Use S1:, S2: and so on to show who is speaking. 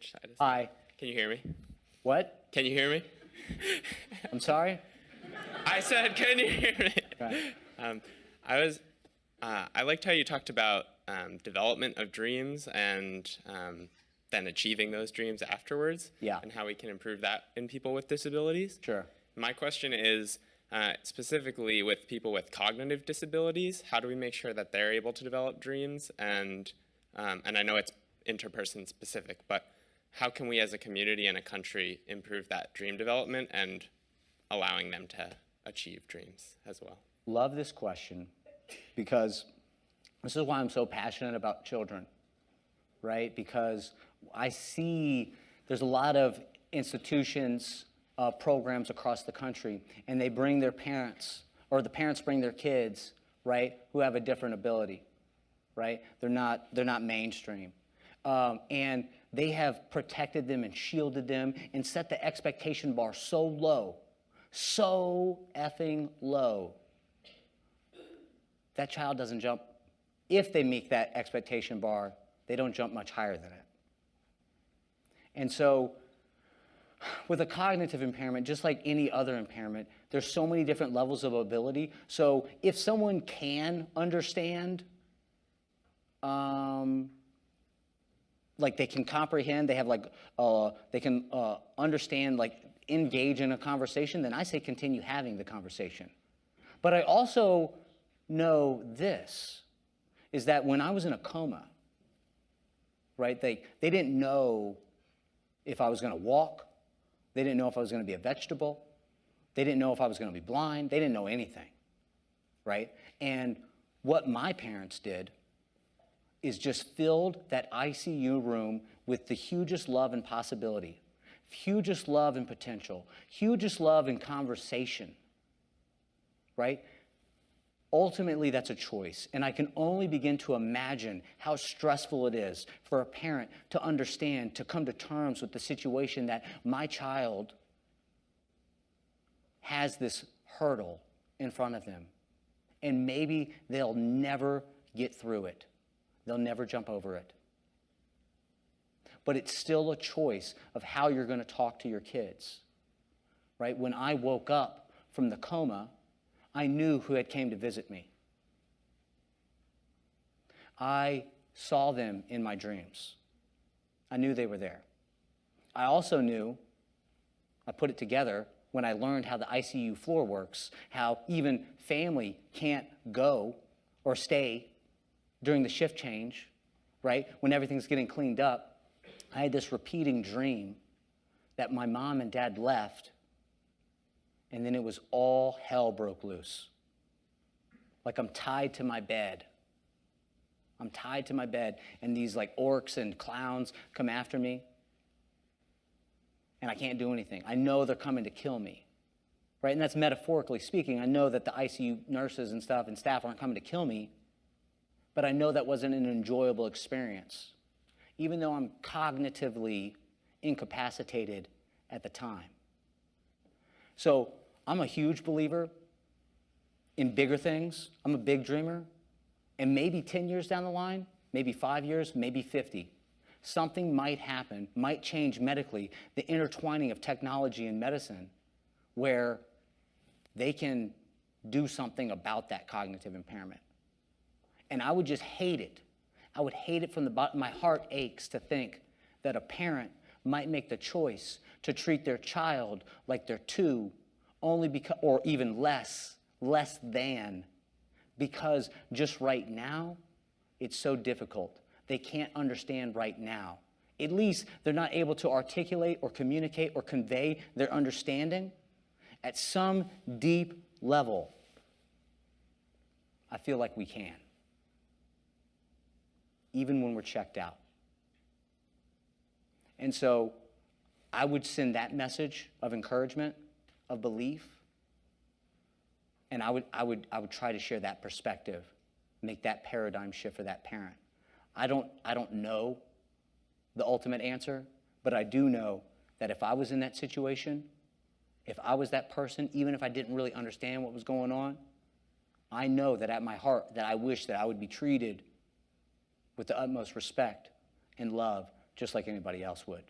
S1: side is
S2: Hi.
S1: Can you hear me?
S2: What?
S1: Can you hear me?
S2: I'm sorry?
S1: I said, can you hear me?
S2: Right.
S1: I liked how you talked about development of dreams and then achieving those dreams afterwards.
S2: Yeah.
S1: And how we can improve that in people with disabilities.
S2: Sure.
S1: My question is, specifically with people with cognitive disabilities, how do we make sure that they're able to develop dreams? And I know it's interperson specific, but how can we as a community and a country improve that dream development and allowing them to achieve dreams as well?
S2: Love this question because this is why I'm so passionate about children, right? Because I see there's a lot of institutions, programs across the country, and they bring their parents, or the parents bring their kids, right, who have a different ability, right? They're not mainstream. And they have protected them and shielded them and set the expectation bar so effing low, that child doesn't jump. If they meet that expectation bar, they don't jump much higher than it. And so with a cognitive impairment, just like any other impairment, there's so many different levels of ability. So if someone can understand, like they can comprehend, they have like, they can understand, like engage in a conversation, then I say continue having the conversation. But I also know this, is that when I was in a coma, right, they didn't know if I was going to walk. They didn't know if I was going to be a vegetable. They didn't know if I was going to be blind. They didn't know anything, right? And what my parents did is just filled that ICU room with the hugest love and possibility, hugest love and potential, hugest love and conversation, right? Ultimately, that's a choice, and I can only begin to imagine how stressful it is for a parent to understand, to come to terms with the situation that my child has this hurdle in front of them, and maybe they'll never get through it. They'll never jump over it. But it's still a choice of how you're going to talk to your kids, right? When I woke up from the coma, I knew who had came to visit me. I saw them in my dreams. I knew they were there. I also knew, I put it together when I learned how the ICU floor works, how even family can't go or stay during the shift change, right? When everything's getting cleaned up, I had this repeating dream that my mom and dad left, and then it was all hell broke loose. Like I'm tied to my bed. I'm tied to my bed, and these like orcs and clowns come after me, and I can't do anything. I know they're coming to kill me, right? And that's metaphorically speaking. I know that the ICU nurses and stuff and staff aren't coming to kill me, but I know that wasn't an enjoyable experience, even though I'm cognitively incapacitated at the time. So I'm a huge believer in bigger things. I'm a big dreamer. And maybe 10 years down the line, maybe 5 years, maybe 50, something might happen, might change medically, the intertwining of technology and medicine, where they can do something about that cognitive impairment. And I would just hate it. I would hate it from the bottom. My heart aches to think that a parent might make the choice to treat their child like they're two, only because, or even less than, because just right now, it's so difficult. They can't understand right now. At least they're not able to articulate or communicate or convey their understanding at some deep level. I feel like we can, even when we're checked out. And so I would send that message of encouragement, of belief, and I would try to share that perspective, make that paradigm shift for that parent. I don't know the ultimate answer, but I do know that if I was in that situation, if I was that person, even if I didn't really understand what was going on, I know that at my heart that I wish that I would be treated with the utmost respect and love, just like anybody else would.